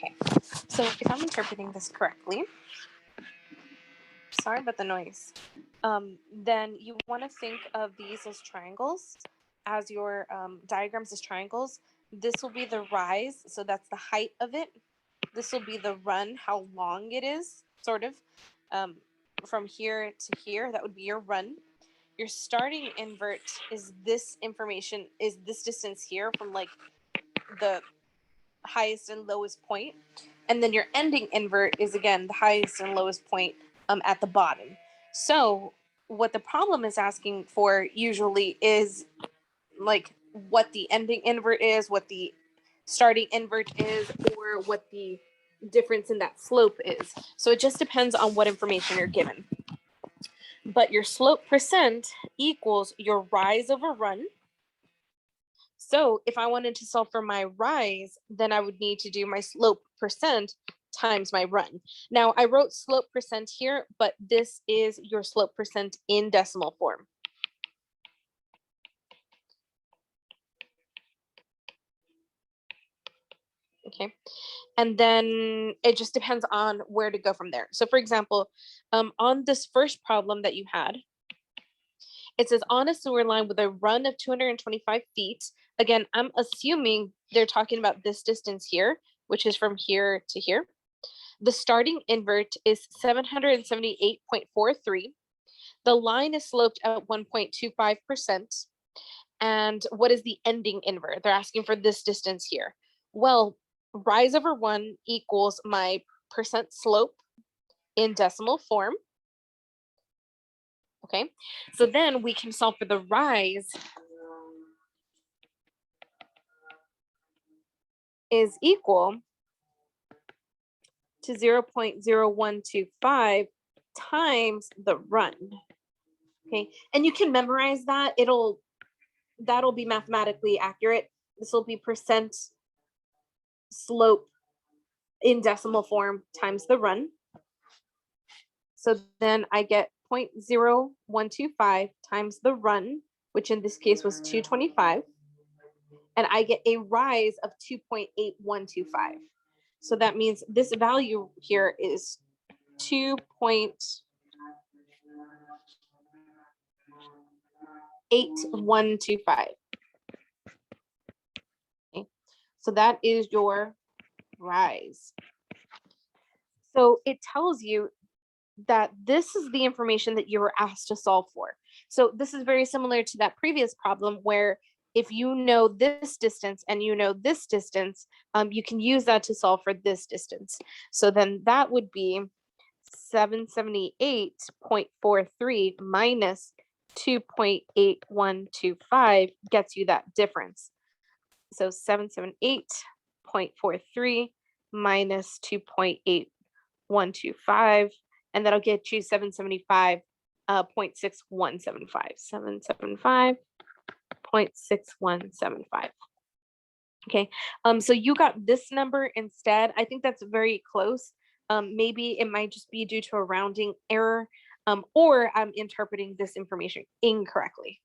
Okay, so if I'm interpreting this correctly, sorry about the noise, then you want to think of these as triangles, as your diagrams as triangles. This will be the rise, so that's the height of it. This will be the run, how long it is, sort of, from here to here. That would be your run. Your starting invert is this information, is this distance here from like the highest and lowest point. And then your ending invert is again the highest and lowest point at the bottom. So what the problem is asking for usually is like what the ending invert is, what the starting invert is, or what the difference in that slope is. So it just depends on what information you're given. But your slope percent equals your rise over run. So if I wanted to solve for my rise, then I would need to do my slope percent times my run. Now I wrote slope percent here, but this is your slope percent in decimal form. Okay, and then it just depends on where to go from there. So for example, on this first problem that you had, it says on a sewer line with a run of 225 feet. Again, I'm assuming they're talking about this distance here, which is from here to here. The starting invert is 778.43. The line is sloped at 1.25%. And what is the ending invert? They're asking for this distance here. Well, rise over 1 equals my percent slope in decimal form. Okay, so then we can solve for the rise is equal to 0.0125 times the run. Okay, and you can memorize that. That'll be mathematically accurate. This will be percent slope in decimal form times the run. So then I get 0.0125 times the run, which in this case was 225. And I get a rise of 2.8125. So that means this value here is 2.8125. Okay. So that is your rise. So it tells you that this is the information that you were asked to solve for. So this is very similar to that previous problem where if you know this distance and you know this distance, you can use that to solve for this distance. So then that would be 778.43 minus 2.8125 gets you that difference. So 778.43 minus 2.8125, and that'll get you 775.6175. 775.6175. Okay, so you got this number instead. I think that's very close. Maybe it might just be due to a rounding error, or I'm interpreting this information incorrectly.